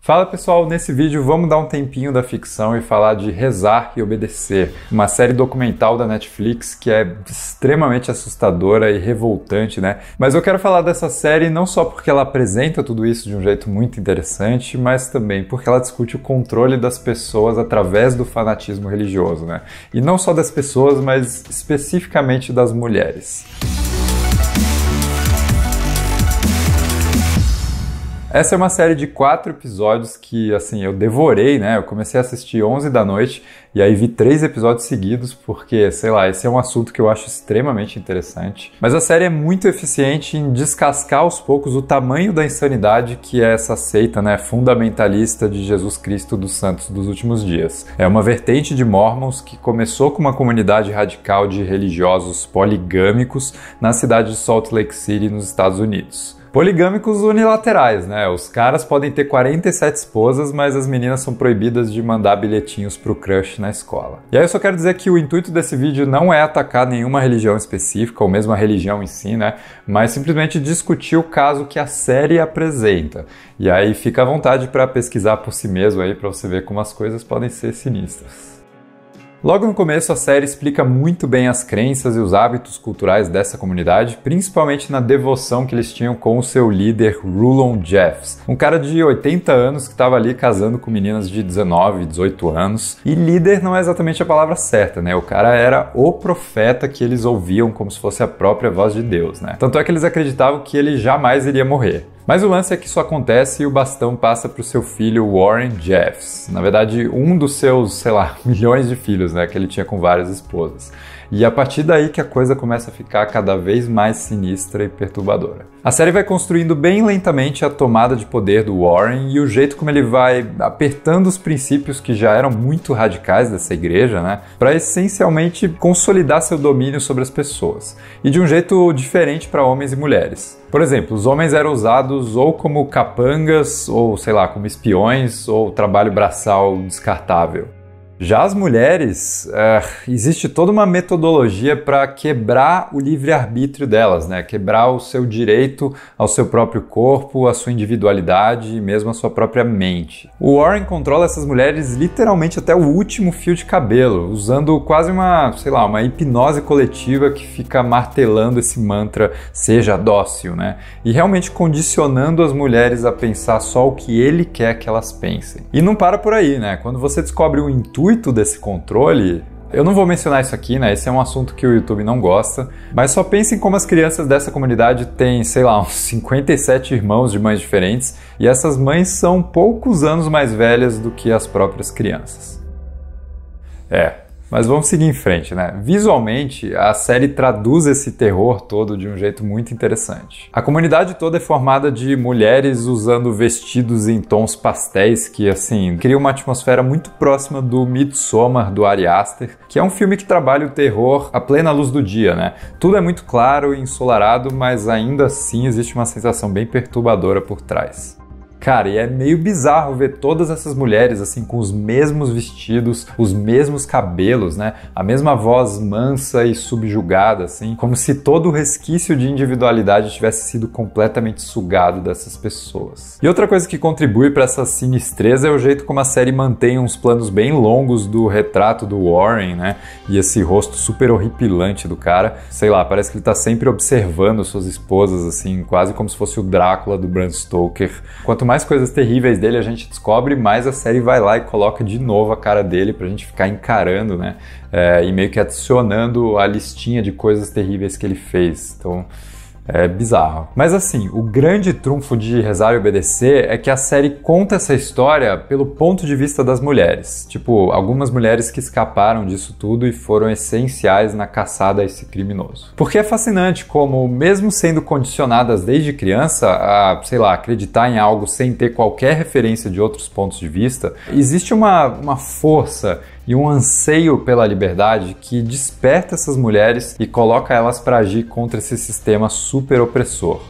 Fala pessoal, nesse vídeo vamos dar um tempinho da ficção e falar de Rezar e Obedecer, uma série documental da Netflix que é extremamente assustadora e revoltante, né? Mas eu quero falar dessa série não só porque ela apresenta tudo isso de um jeito muito interessante, mas também porque ela discute o controle das pessoas através do fanatismo religioso, né? E não só das pessoas, mas especificamente das mulheres. Essa é uma série de 4 episódios que, assim, eu devorei, né? Eu comecei a assistir 11 da noite e aí vi 3 episódios seguidos porque, sei lá, esse é um assunto que eu acho extremamente interessante. Mas a série é muito eficiente em descascar aos poucos o tamanho da insanidade que é essa seita, né, fundamentalista de Jesus Cristo dos Santos dos Últimos Dias. É uma vertente de Mormons que começou com uma comunidade radical de religiosos poligâmicos na cidade de Salt Lake City, nos Estados Unidos. Poligâmicos unilaterais, né? Os caras podem ter 47 esposas, mas as meninas são proibidas de mandar bilhetinhos pro crush na escola. E aí eu só quero dizer que o intuito desse vídeo não é atacar nenhuma religião específica, ou mesmo a religião em si, né? Mas simplesmente discutir o caso que a série apresenta. E aí fica à vontade para pesquisar por si mesmo aí, para você ver como as coisas podem ser sinistras. Logo no começo, a série explica muito bem as crenças e os hábitos culturais dessa comunidade, principalmente na devoção que eles tinham com o seu líder, Rulon Jeffs, um cara de 80 anos que estava ali casando com meninas de 19, 18 anos. E líder não é exatamente a palavra certa, né? O cara era o profeta que eles ouviam como se fosse a própria voz de Deus, né? Tanto é que eles acreditavam que ele jamais iria morrer. Mas o lance é que isso acontece e o bastão passa para o seu filho Warren Jeffs. Na verdade, um dos seus, sei lá, milhões de filhos, né, que ele tinha com várias esposas. E a partir daí que a coisa começa a ficar cada vez mais sinistra e perturbadora. A série vai construindo bem lentamente a tomada de poder do Warren e o jeito como ele vai apertando os princípios que já eram muito radicais dessa igreja, né, para essencialmente consolidar seu domínio sobre as pessoas. E de um jeito diferente para homens e mulheres. Por exemplo, os homens eram usados ou como capangas, ou sei lá, como espiões, ou trabalho braçal descartável. Já as mulheres, existe toda uma metodologia para quebrar o livre-arbítrio delas, né? Quebrar o seu direito ao seu próprio corpo, a sua individualidade e mesmo a sua própria mente. O Warren controla essas mulheres literalmente até o último fio de cabelo, usando quase uma, sei lá, uma hipnose coletiva que fica martelando esse mantra seja dócil, né? E realmente condicionando as mulheres a pensar só o que ele quer que elas pensem. E não para por aí, né? Quando você descobre o intuito desse controle, eu não vou mencionar isso aqui, né? Esse é um assunto que o YouTube não gosta, mas só pensem como as crianças dessa comunidade têm, sei lá, uns 57 irmãos de mães diferentes, e essas mães são poucos anos mais velhas do que as próprias crianças. Mas vamos seguir em frente, né? Visualmente, a série traduz esse terror todo de um jeito muito interessante. A comunidade toda é formada de mulheres usando vestidos em tons pastéis que, assim, cria uma atmosfera muito próxima do Midsommar, do Ari Aster, que é um filme que trabalha o terror à plena luz do dia, né? Tudo é muito claro e ensolarado, mas ainda assim existe uma sensação bem perturbadora por trás. Cara, e é meio bizarro ver todas essas mulheres assim com os mesmos vestidos, os mesmos cabelos, né? A mesma voz mansa e subjugada, assim, como se todo o resquício de individualidade tivesse sido completamente sugado dessas pessoas. E outra coisa que contribui para essa sinistreza é o jeito como a série mantém uns planos bem longos do retrato do Warren, né? E esse rosto super horripilante do cara. Sei lá, parece que ele tá sempre observando suas esposas, assim, quase como se fosse o Drácula do Bram Stoker. Quanto mais coisas terríveis dele a gente descobre, mais a série vai lá e coloca de novo a cara dele pra gente ficar encarando, né? E meio que adicionando a listinha de coisas terríveis que ele fez. Então, é bizarro. Mas assim, o grande trunfo de Rezar e Obedecer é que a série conta essa história pelo ponto de vista das mulheres. Tipo, algumas mulheres que escaparam disso tudo e foram essenciais na caçada a esse criminoso. Porque é fascinante como, mesmo sendo condicionadas desde criança a, sei lá, acreditar em algo sem ter qualquer referência de outros pontos de vista, existe uma força e um anseio pela liberdade que desperta essas mulheres e coloca elas para agir contra esse sistema super opressor.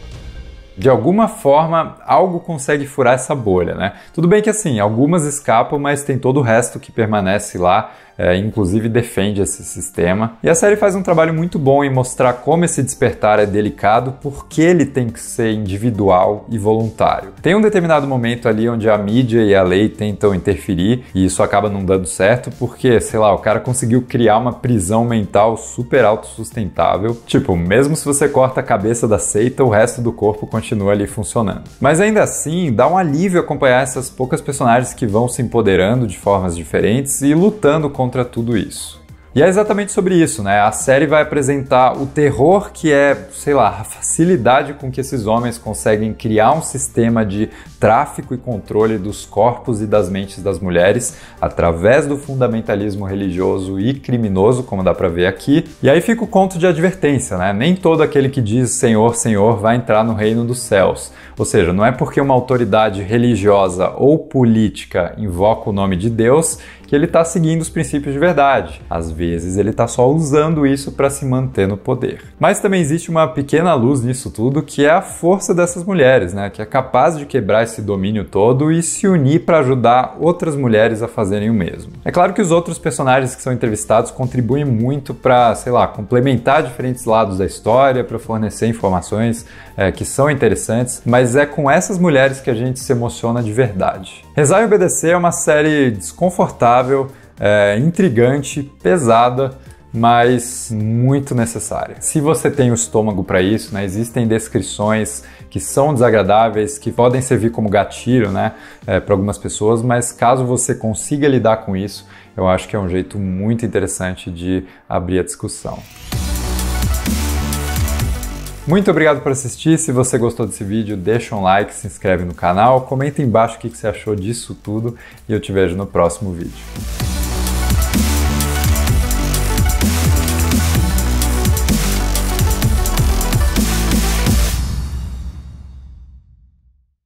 De alguma forma, algo consegue furar essa bolha, né? Tudo bem que assim, algumas escapam, mas tem todo o resto que permanece lá, inclusive defende esse sistema. E a série faz um trabalho muito bom em mostrar como esse despertar é delicado, porque ele tem que ser individual e voluntário. Tem um determinado momento ali onde a mídia e a lei tentam interferir e isso acaba não dando certo porque, sei lá, o cara conseguiu criar uma prisão mental super autossustentável. Tipo, mesmo se você corta a cabeça da seita, o resto do corpo continua ali funcionando. Mas ainda assim, dá um alívio acompanhar essas poucas personagens que vão se empoderando de formas diferentes e lutando contra tudo isso. E é exatamente sobre isso, né? A série vai apresentar o terror que é, sei lá, a facilidade com que esses homens conseguem criar um sistema de tráfico e controle dos corpos e das mentes das mulheres através do fundamentalismo religioso e criminoso, como dá pra ver aqui. E aí fica o conto de advertência, né? Nem todo aquele que diz Senhor, Senhor vai entrar no reino dos céus. Ou seja, não é porque uma autoridade religiosa ou política invoca o nome de Deus que ele está seguindo os princípios de verdade. Às vezes ele está só usando isso para se manter no poder. Mas também existe uma pequena luz nisso tudo, que é a força dessas mulheres, né? Que é capaz de quebrar esse domínio todo e se unir para ajudar outras mulheres a fazerem o mesmo. É claro que os outros personagens que são entrevistados contribuem muito para, sei lá, complementar diferentes lados da história, para fornecer informações que são interessantes, mas é com essas mulheres que a gente se emociona de verdade. Rezar e Obedecer é uma série desconfortável, intrigante, pesada, mas muito necessária. Se você tem o estômago para isso, né, existem descrições que são desagradáveis, que podem servir como gatilho, né, para algumas pessoas, mas caso você consiga lidar com isso, eu acho que é um jeito muito interessante de abrir a discussão. Muito obrigado por assistir. Se você gostou desse vídeo, deixa um like, se inscreve no canal, comenta embaixo o que você achou disso tudo e eu te vejo no próximo vídeo.